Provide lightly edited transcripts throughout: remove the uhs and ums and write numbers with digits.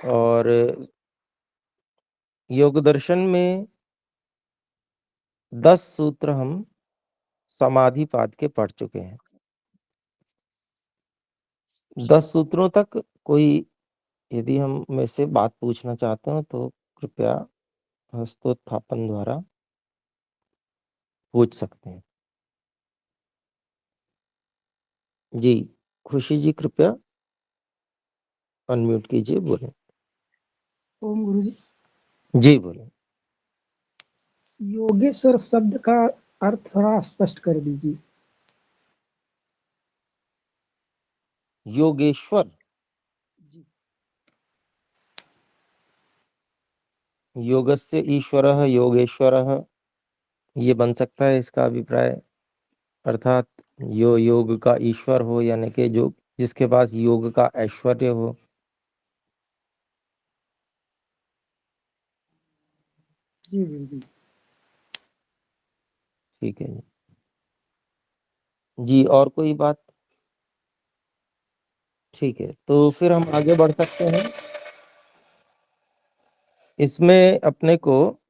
और योग दर्शन में 10 सूत्र हम समाधिपाद के पढ़ चुके हैं। 10 सूत्रों तक कोई यदि हम में से बात पूछना चाहते हो तो कृपया हस्तोत्थापन द्वारा पूछ सकते हैं। जी, खुशी जी कृपया अनम्यूट कीजिए, बोलें। ओम गुरु जी। जी बोलें। योगेश्वर शब्द का अर्थ थोड़ा स्पष्ट कर दीजिए। योगेश्वर, जी। योगस्य ईश्वरः योगेश्वरः, ये बन सकता है इसका अभिप्राय, अर्थात योग का ईश्वर हो, यानी कि जो जिसके पास योग का ऐश्वर्य हो। जी बिल्कुल। ठीक है जी, और कोई बात? ठीक है, तो फिर हम आगे बढ़ सकते हैं। इसमें अपने को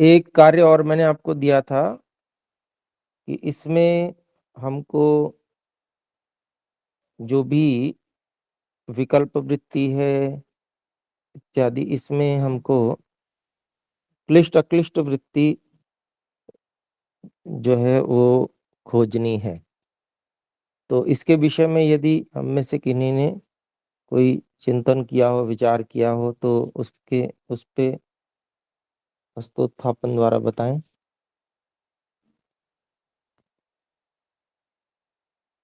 एक कार्य और मैंने आपको दिया था कि इसमें हमको जो भी विकल्प वृत्ति है इत्यादि, इसमें हमको क्लिष्ट अक्लिष्ट वृत्ति जो है वो खोजनी है। तो इसके विषय में यदि हम में से किन्हीं ने कोई चिंतन किया हो, विचार किया हो, तो उस पे हस्तोत्थापन द्वारा बताएं।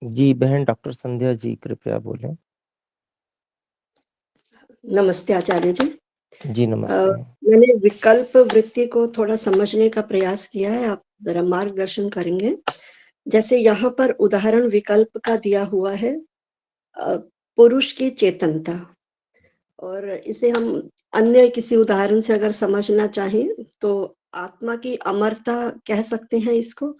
जी बहन डॉक्टर संध्या जी कृपया बोलें। नमस्ते आचार्य जी। जी नमस्ते। मैंने विकल्प वृत्ति को थोड़ा समझने का प्रयास किया है, आप जरा मार्गदर्शन करेंगे। जैसे यहाँ पर उदाहरण विकल्प का दिया हुआ है, पुरुष की चेतनता, और इसे हम अन्य किसी उदाहरण से अगर समझना चाहें तो आत्मा की अमरता कह सकते हैं इसको।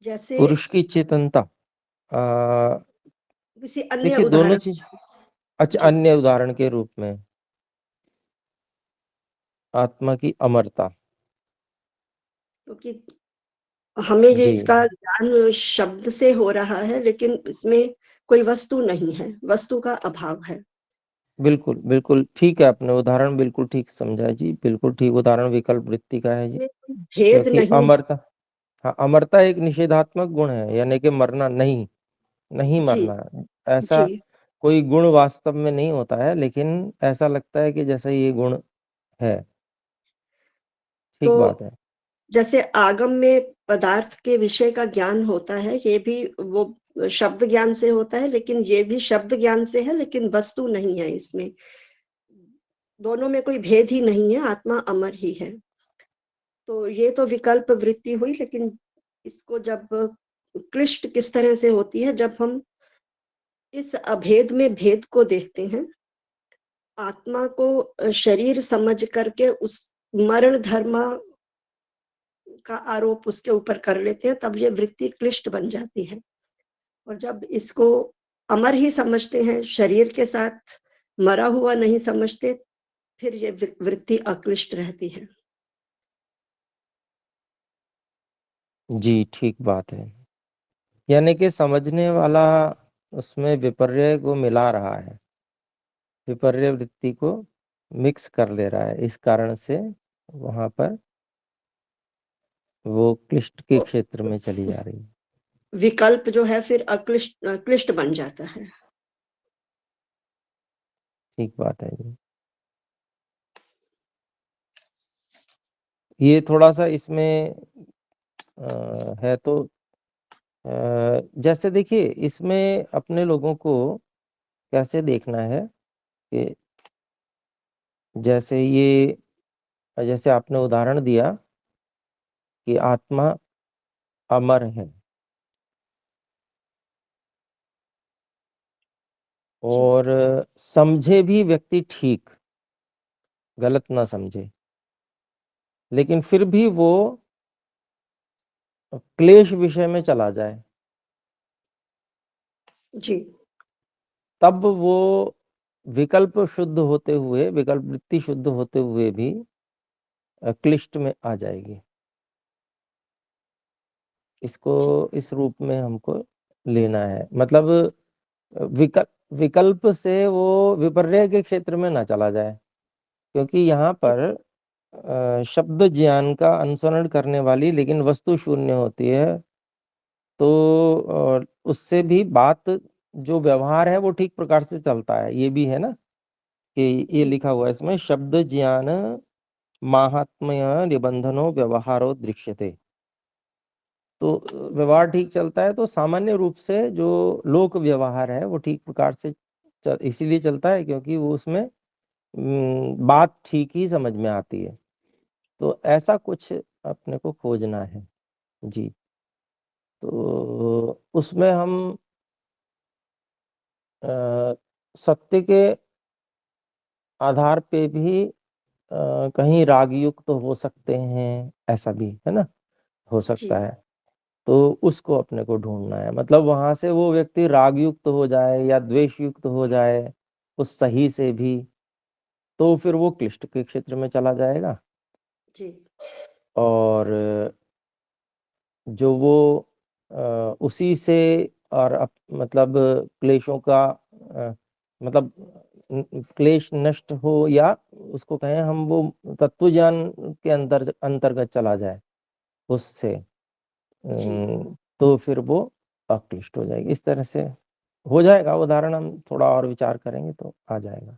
जैसे पुरुष की चेतनता, किसी अन्य देखिए दोनों उदाहरण। चीज, अच्छा जी, अन्य उदाहरण के रूप में आत्मा की अमरता, क्योंकि हमें ये जी इसका ज्ञान शब्द से हो रहा है, लेकिन इसमें कोई वस्तु नहीं है, वस्तु का अभाव है। बिल्कुल बिल्कुल ठीक है, आपने उदाहरण बिल्कुल ठीक समझा है जी, बिल्कुल ठीक उदाहरण विकल्प वृत्ति का है जी। ये कोई भेद क्योंकि नहीं है। अमरता, हाँ अमरता एक निषेधात्मक गुण है, यानी कि मरना नहीं, नहीं जी मरना, जी। ऐसा कोई गुण वास्तव में नहीं होता है, लेकिन ऐसा लगता है कि जैसे ये गुण है। ठीक बात तो है। जैसे आगम में पदार्थ के विषय का ज्ञान होता है, ये भी वो शब्द ज्ञान से होता है, लेकिन ये भी शब्द ज्ञान से है, लेकिन वस्तु नहीं है इसमें। दोनों में कोई भेद ही नहीं है, आत्मा अमर ही है। तो ये तो विकल्प वृत्ति हुई, लेकिन इसको जब क्लिष्ट किस तरह से होती है, जब हम इस अभेद में भेद को देखते हैं, आत्मा को शरीर समझ करके उस मरण धर्म का आरोप उसके ऊपर कर लेते हैं, तब ये वृत्ति क्लिष्ट बन जाती है। और जब इसको अमर ही समझते हैं, शरीर के साथ मरा हुआ नहीं समझते, फिर ये वृत्ति अक्लिष्ट रहती है। जी ठीक बात है, यानी कि समझने वाला उसमें विपर्य को मिला रहा है, विपर्य वृत्ति को मिक्स कर ले रहा है, इस कारण से वहां पर वो क्लिष्ट के तो क्षेत्र में चली जा रही है। विकल्प जो है फिर क्लिष्ट बन जाता है। ठीक बात है ये थोड़ा सा इसमें है तो जैसे देखिए इसमें अपने लोगों को कैसे देखना है कि जैसे आपने उदाहरण दिया कि आत्मा अमर है, जी और समझे भी व्यक्ति ठीक, गलत ना समझे, लेकिन फिर भी वो क्लेश विषय में चला जाए, जी तब वो विकल्प शुद्ध होते हुए, विकल्प वृत्ति शुद्ध होते हुए भी क्लिष्ट में आ जाएगी। इसको इस रूप में हमको लेना है। मतलब विकल्प से वो विपर्यय के क्षेत्र में ना चला जाए, क्योंकि यहाँ पर शब्द ज्ञान का अनुसरण करने वाली लेकिन वस्तु शून्य होती है, तो उससे भी बात जो व्यवहार है वो ठीक प्रकार से चलता है। ये भी है ना कि ये जी लिखा हुआ है इसमें, शब्द ज्ञान माहात्म्य निबंधनो व्यवहारो दृश्यते। तो व्यवहार ठीक चलता है तो सामान्य रूप से जो लोक व्यवहार है वो ठीक प्रकार से इसीलिए चलता है क्योंकि वो उसमें बात ठीक ही समझ में आती है। तो ऐसा कुछ अपने को खोजना है जी। तो उसमें हम सत्य के आधार पे भी कहीं राग युक्त हो सकते हैं, ऐसा भी है ना, हो जी सकता है। तो उसको अपने को ढूंढना है, मतलब वहां से वो व्यक्ति राग युक्त हो जाए या द्वेष युक्त हो जाए उस सही से भी, तो फिर वो क्लिष्ट के क्षेत्र में चला जाएगा। जी और जो वो उसी से और मतलब क्लेशों का मतलब क्लेश नष्ट हो, या उसको कहें हम वो तत्व ज्ञान के अंतर्गत चला जाए उससे, जी तो फिर वो अक्लिष्ट हो जाएगी। इस तरह से हो जाएगा। उदाहरण हम थोड़ा और विचार करेंगे तो आ जाएगा।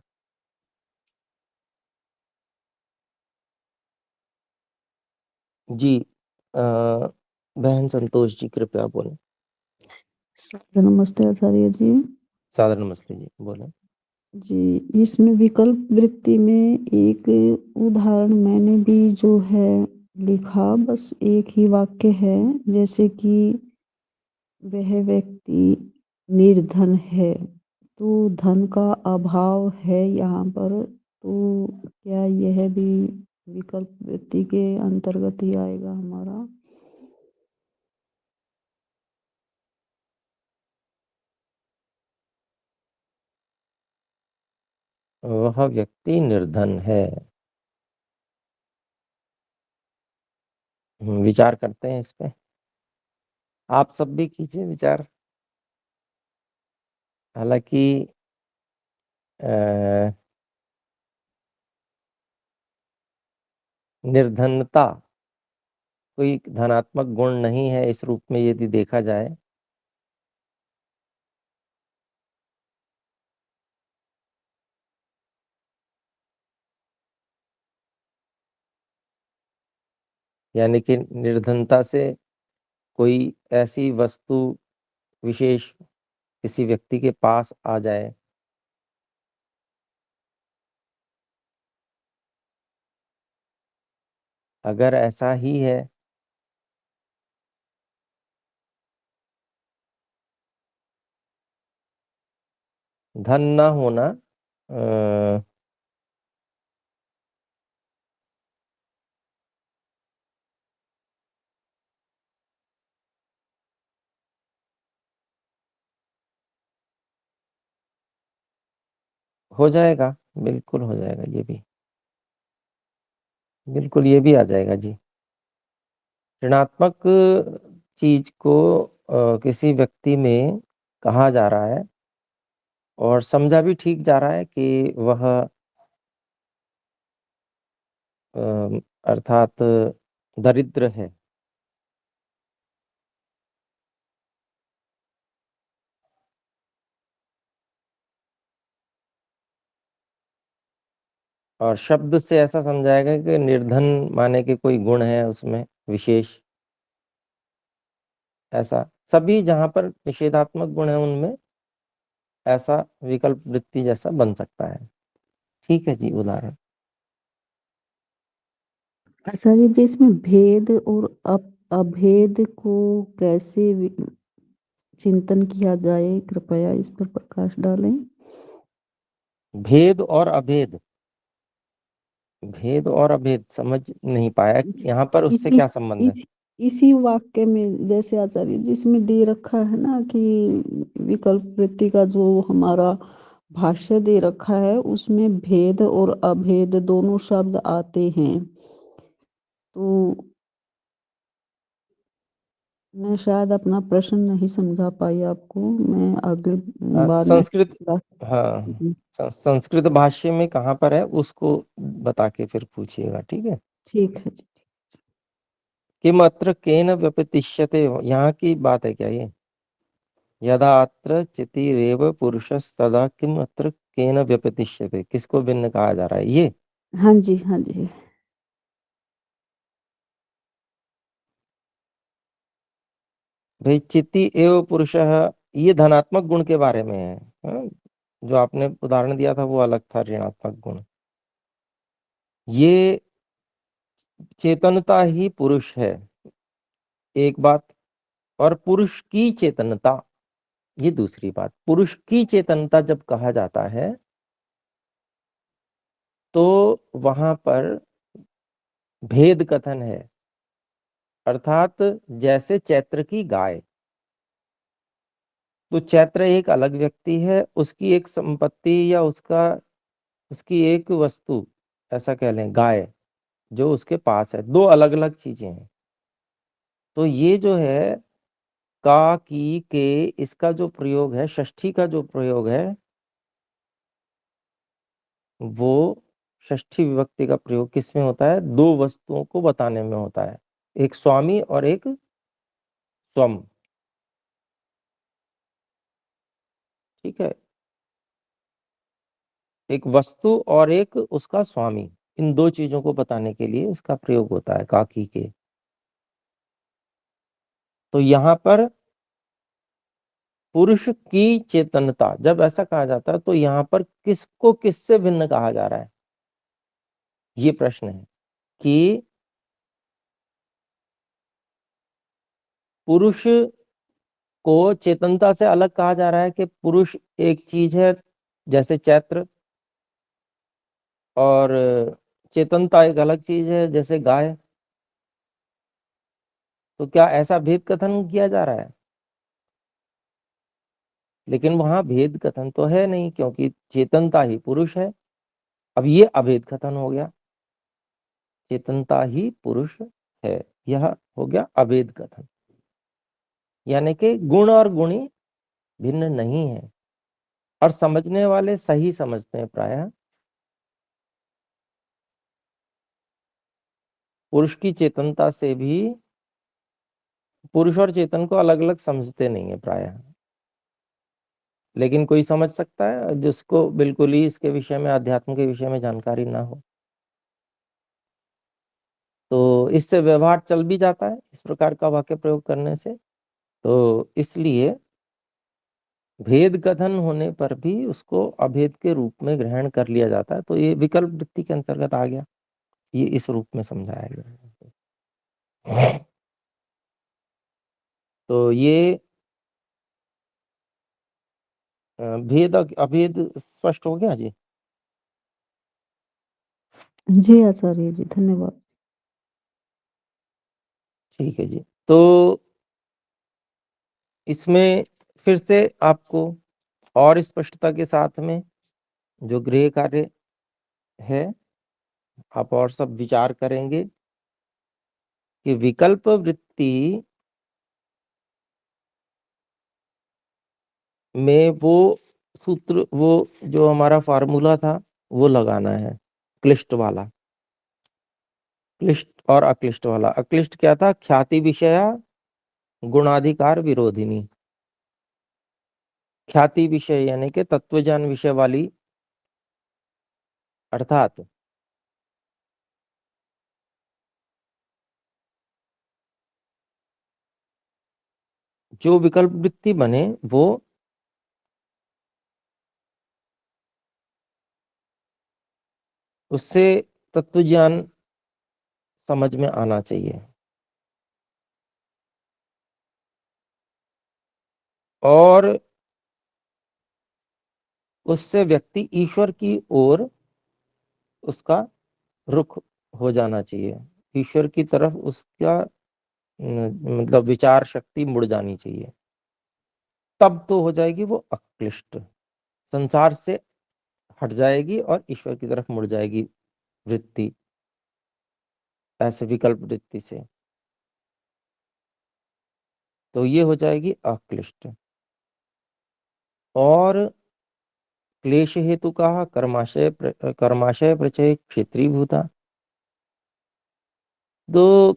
जी बहन संतोष जी कृपया बोलें। नमस्ते आचार्य जी। सादर नमस्ते जी, बोलें। जी, इसमें विकल्प वृत्ति में एक उदाहरण मैंने भी जो है लिखा, बस एक ही वाक्य है, जैसे कि वह व्यक्ति निर्धन है, तो धन का अभाव है यहाँ पर, तो क्या यह भी विकल्प वृत्ति के अंतर्गत ही आएगा हमारा? वह व्यक्ति निर्धन है। विचार करते हैं इस पे। आप सब भी कीजिए विचार। हालांकि निर्धनता कोई धनात्मक गुण नहीं है इस रूप में यदि देखा जाए। यानी कि निर्धनता से कोई ऐसी वस्तु विशेष किसी व्यक्ति के पास आ जाए, अगर ऐसा ही है धन न होना हो जाएगा, बिल्कुल हो जाएगा। ये भी बिल्कुल ये भी आ जाएगा जी। ऋणात्मक चीज को किसी व्यक्ति में कहा जा रहा है और समझा भी ठीक जा रहा है कि वह अर्थात दरिद्र है। और शब्द से ऐसा समझाएगा कि निर्धन माने के कोई गुण है उसमें विशेष, ऐसा सभी जहां पर निषेधात्मक गुण है उनमें ऐसा विकल्प वृत्ति जैसा बन सकता है। ठीक है जी, उदाहरण। आचार्य जी, इसमें भेद और अभेद को कैसे चिंतन किया जाए, कृपया इस पर प्रकाश डालें। भेद और अभेद, भेद और अभेद समझ नहीं पाया, यहाँ पर उससे इसी क्या संबंध है? इसी वाक्य में जैसे आचार्य जिसमें दे रखा है ना कि विकल्प वृत्ति का जो हमारा भाष्य दे रखा है उसमें भेद और अभेद दोनों शब्द आते हैं। तो मैं शायद अपना प्रश्न नहीं समझा पाई आपको, मैं अगली बार में संस्कृत, हाँ, संस्कृत भाष्य में कहाँ पर है उसको बता के फिर पूछिएगा, ठीक है। ठीक है जी। किम अत्र केन व्यपतिष्यते, यहाँ की बात है क्या ये? यदा अत्र चितिरेव पुरुषस्तदा किम अत्र केन व्यपतिष्यते, किसको भिन्न कहा जा रहा है ये? हाँ जी, हाँ जी। भाई चिति एव पुरुषः, ये धनात्मक गुण के बारे में है, हाँ? जो आपने उदाहरण दिया था वो अलग था, ऋणात्मक गुण। ये चेतनता ही पुरुष है, एक बात, और पुरुष की चेतनता ये दूसरी बात। पुरुष की चेतनता जब कहा जाता है तो वहां पर भेद कथन है, अर्थात जैसे चैत्र की गाय, तो चैत्र एक अलग व्यक्ति है, उसकी एक संपत्ति या उसकी एक वस्तु, ऐसा कह लें, गाय जो उसके पास है, दो अलग अलग चीजें हैं। तो ये जो है का, की, के, इसका जो प्रयोग है, षष्ठी का जो प्रयोग है, वो षष्ठी विभक्ति का प्रयोग किसमें होता है? दो वस्तुओं को बताने में होता है, एक स्वामी और एक स्वम, ठीक है। एक वस्तु और एक उसका स्वामी, इन दो चीजों को बताने के लिए इसका प्रयोग होता है काकी के। तो यहाँ पर पुरुष की चेतनता जब ऐसा कहा जाता है तो यहाँ पर किसको किससे भिन्न कहा जा रहा है, ये प्रश्न है कि पुरुष को चेतनता से अलग कहा जा रहा है कि पुरुष एक चीज है जैसे चैत्र, और चेतनता एक अलग चीज है जैसे गाय। तो क्या ऐसा भेद कथन किया जा रहा है? लेकिन वहां भेद कथन तो है नहीं, क्योंकि चेतनता ही पुरुष है। अब ये अभेद कथन हो गया, चेतनता ही पुरुष है, यह हो गया अभेद कथन, यानी कि गुण और गुणी भिन्न नहीं है। और समझने वाले सही समझते हैं, प्रायः पुरुष की चेतनता से भी पुरुष और चेतन को अलग अलग समझते नहीं है प्रायः। लेकिन कोई समझ सकता है जिसको बिल्कुल ही इसके विषय में, अध्यात्म के विषय में जानकारी ना हो, तो इससे व्यवहार चल भी जाता है इस प्रकार का वाक्य प्रयोग करने से। तो इसलिए भेद कथन होने पर भी उसको अभेद के रूप में ग्रहण कर लिया जाता है। तो ये विकल्प वृत्ति के अंतर्गत आ गया, ये इस रूप में समझाया गया। तो ये भेद अभेद स्पष्ट हो गया जी। जी आचार्य जी, धन्यवाद। ठीक है जी। तो इसमें फिर से आपको और स्पष्टता के साथ में जो गृह कार्य है, आप और सब विचार करेंगे कि विकल्प वृत्ति में वो सूत्र, वो जो हमारा फार्मूला था वो लगाना है, क्लिष्ट वाला, क्लिष्ट और अक्लिष्ट वाला। अक्लिष्ट क्या था? ख्याति विषया गुणाधिकार विरोधिनी। ख्याति विषय यानी कि तत्वज्ञान विषय वाली, अर्थात जो विकल्प वृत्ति बने वो उससे तत्वज्ञान समझ में आना चाहिए, और उससे व्यक्ति ईश्वर की ओर उसका रुख हो जाना चाहिए, ईश्वर की तरफ उसका मतलब विचार शक्ति मुड़ जानी चाहिए, तब तो हो जाएगी वो अक्लिष्ट, संसार से हट जाएगी और ईश्वर की तरफ मुड़ जाएगी वृत्ति, ऐसे विकल्प वृत्ति से, तो ये हो जाएगी अक्लिष्ट। और क्लेश हेतु का कर्माशय प्रचय क्षेत्रीभूता, तो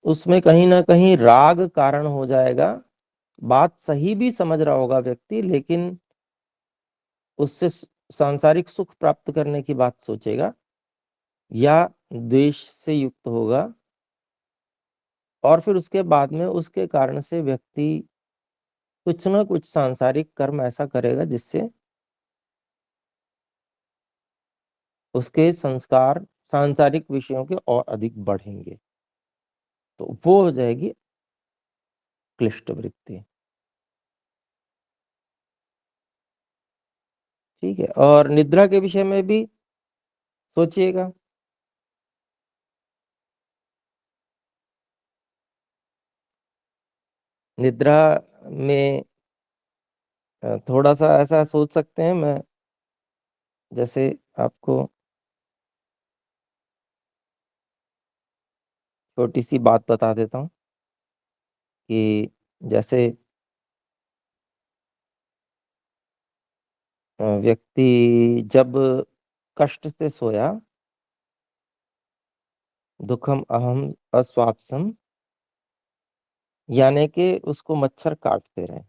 उसमें कहीं ना कहीं राग कारण हो जाएगा। बात सही भी समझ रहा होगा व्यक्ति, लेकिन उससे सांसारिक सुख प्राप्त करने की बात सोचेगा या द्वेष से युक्त होगा, और फिर उसके बाद में उसके कारण से व्यक्ति कुछ ना कुछ सांसारिक कर्म ऐसा करेगा जिससे उसके संस्कार सांसारिक विषयों के और अधिक बढ़ेंगे, तो वो हो जाएगी क्लिष्ट वृत्ति। ठीक है, और निद्रा के विषय में भी सोचिएगा। निद्रा में थोड़ा सा ऐसा सोच सकते हैं, मैं जैसे आपको छोटी सी बात बता देता हूँ कि जैसे व्यक्ति जब कष्ट से सोया, दुखम अहम अस्वाप्सम, यानी कि उसको मच्छर काटते रहे,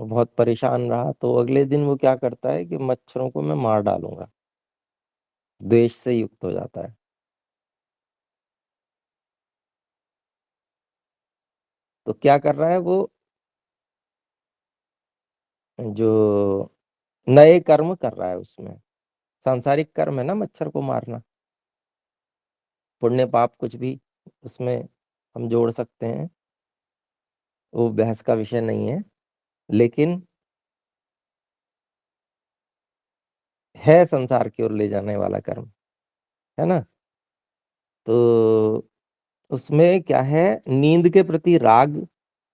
वो बहुत परेशान रहा, तो अगले दिन वो क्या करता है कि मच्छरों को मैं मार डालूंगा, द्वेष से युक्त हो जाता है। तो क्या कर रहा है वो, जो नए कर्म कर रहा है, उसमें सांसारिक कर्म है ना मच्छर को मारना, पुण्य पाप कुछ भी उसमें हम जोड़ सकते हैं, वो बहस का विषय नहीं है, लेकिन है संसार की ओर ले जाने वाला कर्म, है ना। तो उसमें क्या है, नींद के प्रति राग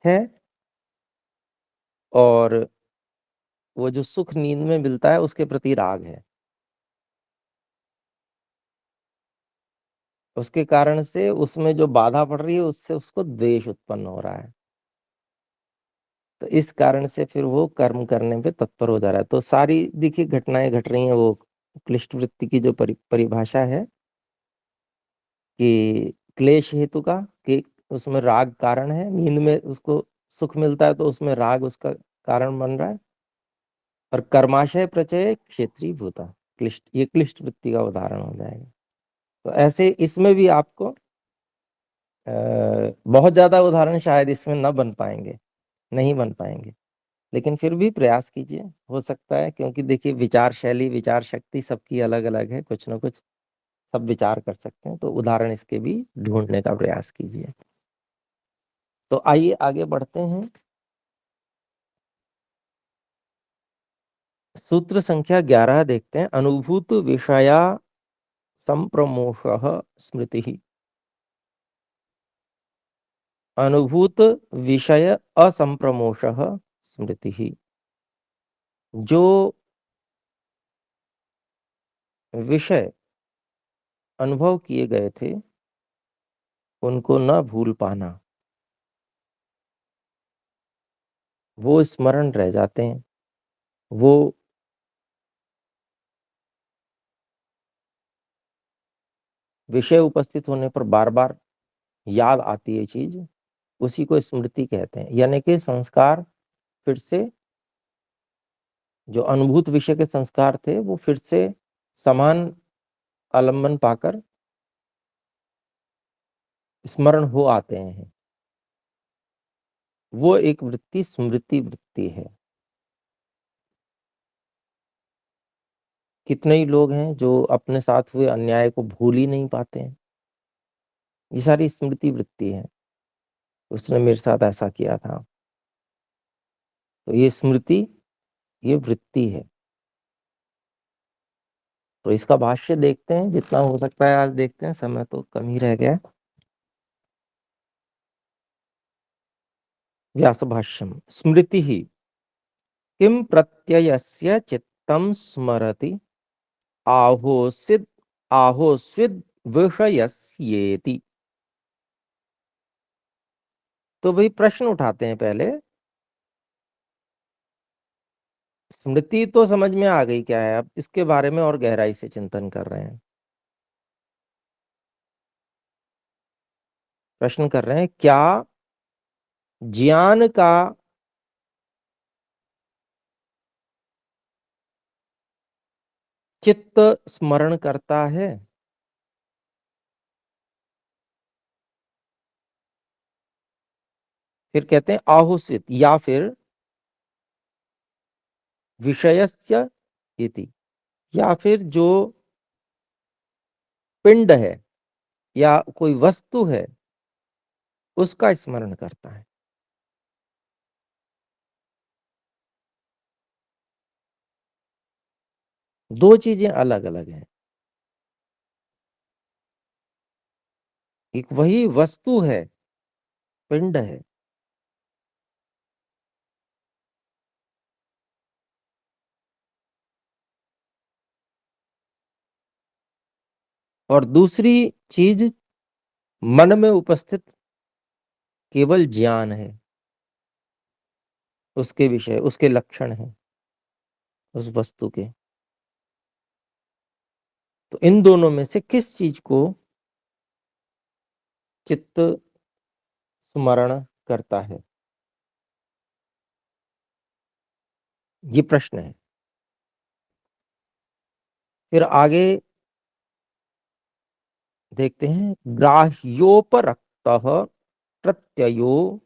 है, और वो जो सुख नींद में मिलता है उसके प्रति राग है, उसके कारण से उसमें जो बाधा पड़ रही है उससे उसको द्वेष उत्पन्न हो रहा है, तो इस कारण से फिर वो कर्म करने पे तत्पर हो जा रहा है। तो सारी देखिए घटनाएं घट रही हैं, वो क्लिष्ट वृत्ति की जो परिभाषा है कि क्लेश हेतु का, कि उसमें राग कारण है, नींद में उसको सुख मिलता है तो उसमें राग उसका कारण बन रहा है, और कर्माशय प्रचय क्षेत्रीय भूता, क्लिष्ट, ये क्लिष्ट वृत्ति का उदाहरण हो जाएगा। तो ऐसे इसमें भी आपको बहुत ज्यादा उदाहरण शायद इसमें न बन पाएंगे, नहीं बन पाएंगे, लेकिन फिर भी प्रयास कीजिए, हो सकता है, क्योंकि देखिए विचार शैली विचार शक्ति सबकी अलग अलग है, कुछ ना कुछ सब विचार कर सकते हैं, तो उदाहरण इसके भी ढूंढने का प्रयास कीजिए। तो आइए आगे बढ़ते हैं। सूत्र संख्या 11 देखते हैं। अनुभूत विषया संप्रमोह स्मृति, अनुभूत विषय असंप्रमोश स्मृति, जो विषय अनुभव किए गए थे उनको न भूल पाना, वो स्मरण रह जाते हैं, वो विषय उपस्थित होने पर बार बार याद आती है चीज, उसी को स्मृति कहते हैं। यानी कि संस्कार फिर से, जो अनुभूत विषय के संस्कार थे वो फिर से समान आलम्बन पाकर स्मरण हो आते हैं, वो एक वृत्ति स्मृति वृत्ति है। कितने ही लोग हैं जो अपने साथ हुए अन्याय को भूल ही नहीं पाते हैं, ये सारी स्मृति वृत्ति है, उसने मेरे साथ ऐसा किया था, तो ये स्मृति, ये वृत्ति है। तो इसका भाष्य देखते हैं, जितना हो सकता है आज देखते हैं, समय तो कम ही रह गया। व्यास भाष्यम स्मृति ही किम प्रत्ययस्य चित्तम स्मरति आहोसिद आहोस्विद विषयस्येति। तो भाई प्रश्न उठाते हैं पहले। स्मृति तो समझ में आ गई क्या है, अब इसके बारे में और गहराई से चिंतन कर रहे हैं। प्रश्न कर रहे हैं, क्या ज्ञान का चित्त स्मरण करता है? फिर कहते हैं आहुस्वित, या फिर विषयस्य इति, या फिर जो पिंड है या कोई वस्तु है उसका स्मरण करता है। दो चीजें अलग अलग हैं। एक वही वस्तु है, पिंड है, और दूसरी चीज मन में उपस्थित केवल ज्ञान है, उसके विषय, उसके लक्षण है उस वस्तु के। तो इन दोनों में से किस चीज को चित्त स्मरण करता है, ये प्रश्न है। फिर आगे देखते हैं, ग्राह्योपरक्तः प्रत्ययो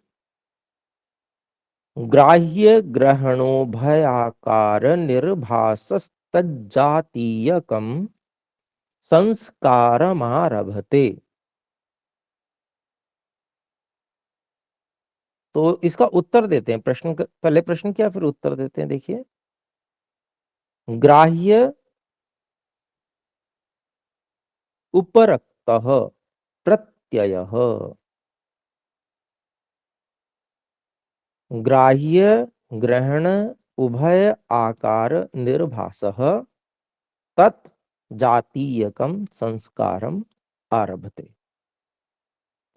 ग्राह्य ग्रहणो भयाकार निर्भासस्तज्जातीयकम संस्कारमारभते। तो इसका उत्तर देते हैं, प्रश्न पहले प्रश्न किया फिर उत्तर देते हैं। देखिए, ग्राह्य उपरक्तः प्रत्ययः, ग्राह्य ग्रहण उभय आकार निर्भासः तत् जातीयकम संस्कारम आरभते।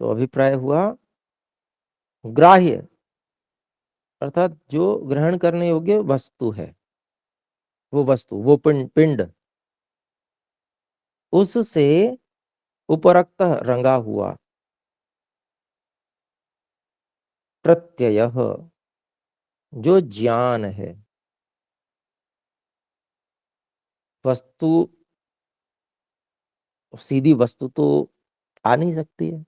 तो अभिप्राय हुआ, ग्राह्य अर्थात जो ग्रहण करने योग्य वस्तु है, वो वस्तु, वो पिंड, उससे उपरक्त रंगा हुआ प्रत्यय, जो ज्ञान है। वस्तु, सीधी वस्तु तो आ नहीं सकती है,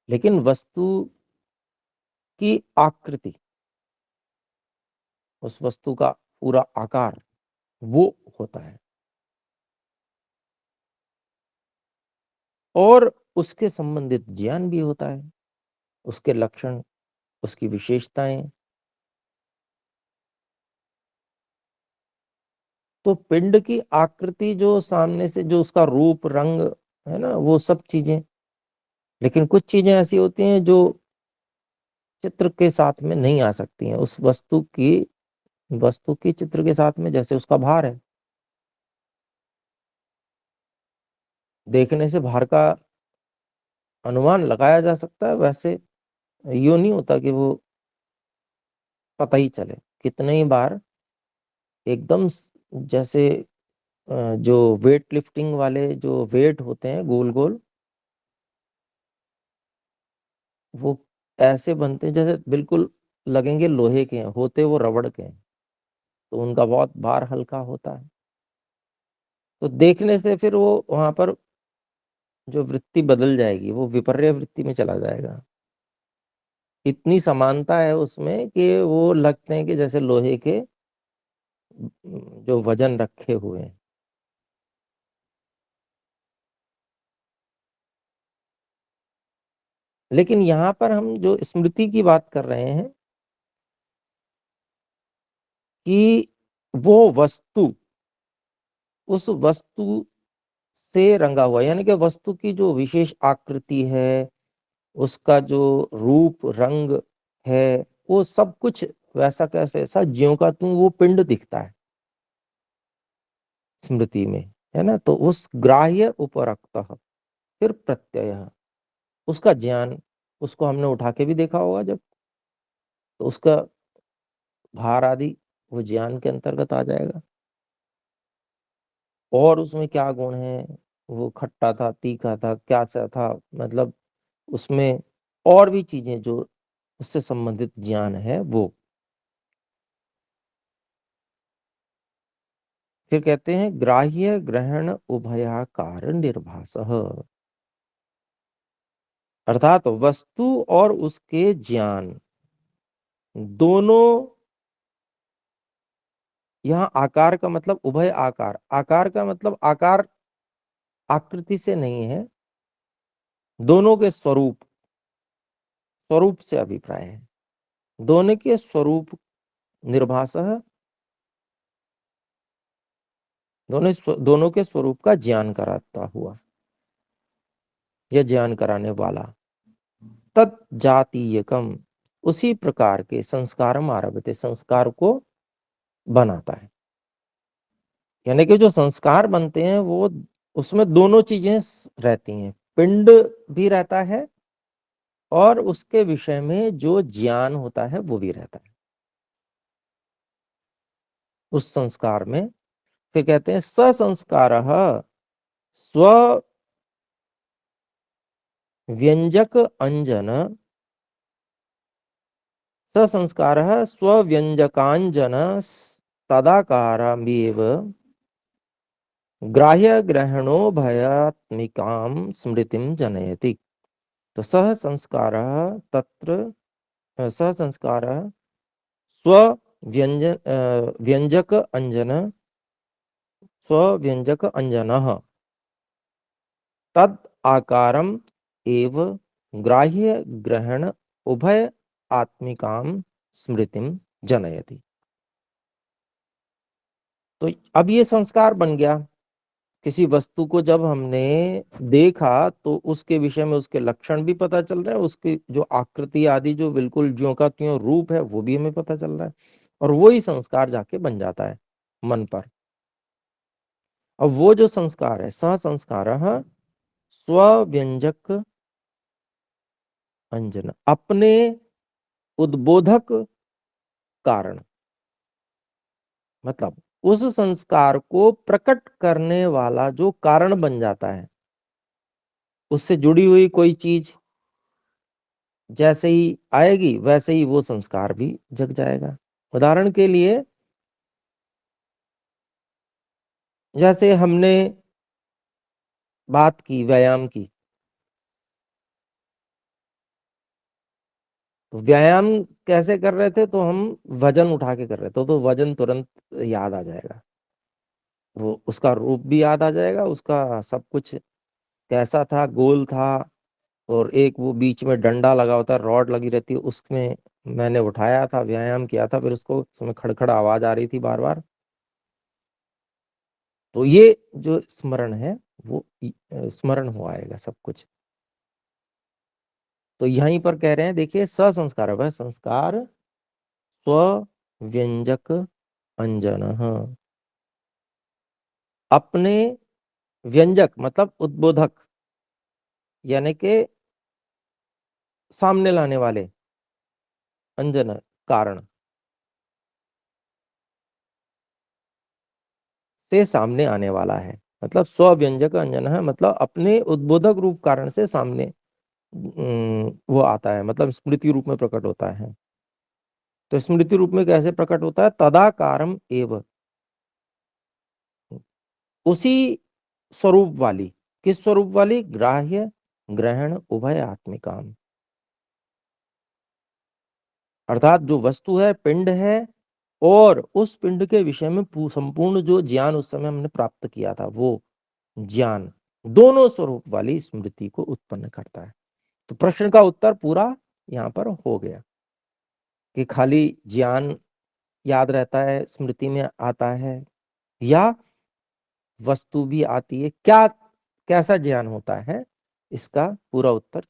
लेकिन वस्तु की आकृति, उस वस्तु का पूरा आकार वो होता है, और उसके संबंधित ज्ञान भी होता है, उसके लक्षण, उसकी विशेषताएं। तो पिंड की आकृति, जो सामने से जो उसका रूप रंग है ना, वो सब चीजें। लेकिन कुछ चीजें ऐसी होती हैं जो चित्र के साथ में नहीं आ सकती हैं, उस वस्तु की चित्र के साथ में। जैसे उसका भार है, देखने से भार का अनुमान लगाया जा सकता है, वैसे यूं नहीं होता कि वो पता ही चले। कितने ही बार एकदम जैसे जो वेट लिफ्टिंग वाले जो वेट होते हैं गोल गोल, वो ऐसे बनते हैं जैसे बिल्कुल लगेंगे लोहे के हैं, होते वो रबड़ के हैं, तो उनका बहुत भार हल्का होता है। तो देखने से फिर वो वहां पर जो वृत्ति बदल जाएगी, वो विपर्य वृत्ति में चला जाएगा। इतनी समानता है उसमें कि वो लगते हैं कि जैसे लोहे के जो वजन रखे हुए हैं। लेकिन यहाँ पर हम जो स्मृति की बात कर रहे हैं कि वो वस्तु उस वस्तु से रंगा हुआ, यानी कि वस्तु की जो विशेष आकृति है, उसका जो रूप रंग है, वो सब कुछ वैसा कैसे वैसा ज्यों का त्यों वो पिंड दिखता है स्मृति में, है ना। तो उस ग्राह्य उपरक्त फिर प्रत्यय, उसका ज्ञान, उसको हमने उठा के भी देखा होगा जब, तो उसका भार आदि वो ज्ञान के अंतर्गत आ जाएगा। और उसमें क्या गुण है, वो खट्टा था, तीखा था, क्या सा था, मतलब उसमें और भी चीजें जो उससे संबंधित ज्ञान है वो। फिर कहते हैं ग्राह्य ग्रहण उभयाकार निर्भास, अर्थात वस्तु और उसके ज्ञान दोनों, यहाँ आकार का मतलब उभय आकार, आकार का मतलब आकार आकृति से नहीं है, दोनों के स्वरूप, स्वरूप से अभिप्राय है, दोनों के स्वरूप निर्भास, दोनों के स्वरूप का ज्ञान कराता हुआ या ज्ञान कराने वाला। तत् जातीयकम, उसी प्रकार के संस्कारम आरभते, संस्कार को बनाता है। यानी कि जो संस्कार बनते हैं वो, उसमें दोनों चीजें रहती हैं, पिंड भी रहता है और उसके विषय में जो ज्ञान होता है वो भी रहता है उस संस्कार में। फिर कहते हैं ससंस्कार स्व व्यंजक अंजन, ससंस्कार स्वव्यंजकांजन तदाकारामेव ग्राह्य ग्रहणो भयात्मिकां स्मृतिं जनयति। तो सह संस्कार तत्र, सह संस्कार स्व व्यंजक अंजन, स्वव्यंजक अंजनः तद आकारम एव ग्राह्य ग्रहण उभय आत्मिकाम स्मृतिम जनयति। तो अब ये संस्कार बन गया, किसी वस्तु को जब हमने देखा तो उसके विषय में उसके लक्षण भी पता चल रहे हैं, उसकी जो आकृति आदि जो बिल्कुल ज्यों का त्यों रूप है वो भी हमें पता चल रहा है, और वही संस्कार जाके बन जाता है मन पर। अब वो जो संस्कार है सह संस्कार स्वव्यंजक अंजन, अपने उद्बोधक कारण, मतलब उस संस्कार को प्रकट करने वाला जो कारण बन जाता है, उससे जुड़ी हुई कोई चीज जैसे ही आएगी वैसे ही वो संस्कार भी जग जाएगा। उदाहरण के लिए जैसे हमने बात की व्यायाम की, तो व्यायाम कैसे कर रहे थे, तो हम वजन उठा के कर रहे थे, तो वजन तुरंत याद आ जाएगा, वो उसका रूप भी याद आ जाएगा, उसका सब कुछ कैसा था, गोल था, और एक वो बीच में डंडा लगा होता है, रॉड लगी रहती है, उसमें मैंने उठाया था, व्यायाम किया था, फिर उसको उसमें खड़खड़ आवाज आ रही थी बार बार। तो ये जो स्मरण है वो स्मरण हो आएगा सब कुछ। तो यहीं पर कह रहे हैं देखिए ससंस्कार, वह संस्कार स्व व्यंजक अंजन, अपने व्यंजक मतलब उद्बोधक, यानी कि सामने लाने वाले, अंजन कारण से सामने आने वाला है, मतलब स्व व्यंजक अंजन है, मतलब अपने उद्बोधक रूप कारण से सामने वो आता है, मतलब स्मृति रूप में प्रकट होता है। तो स्मृति रूप में कैसे प्रकट होता है, तदाकारम एव, उसी स्वरूप वाली, किस स्वरूप वाली, ग्राह्य ग्रहण उभय आत्मिकाम, अर्थात जो वस्तु है पिंड है, और उस पिंड के विषय में संपूर्ण जो ज्ञान उस समय हमने प्राप्त किया था वो ज्ञान दोनों स्वरूप वाली स्मृति को उत्पन्न करता है। तो प्रश्न का उत्तर पूरा यहाँ पर हो गया कि खाली ज्ञान याद रहता है, स्मृति में आता है, या वस्तु भी आती है, क्या कैसा ज्ञान होता है, इसका पूरा उत्तर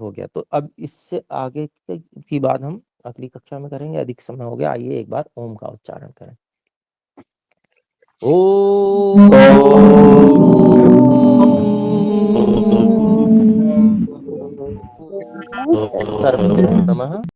हो गया। तो अब इससे आगे की बात हम अगली कक्षा में करेंगे, अधिक समय हो गया। आइए एक बार ओम का उच्चारण करें। ओम सर्वभूतो नमः।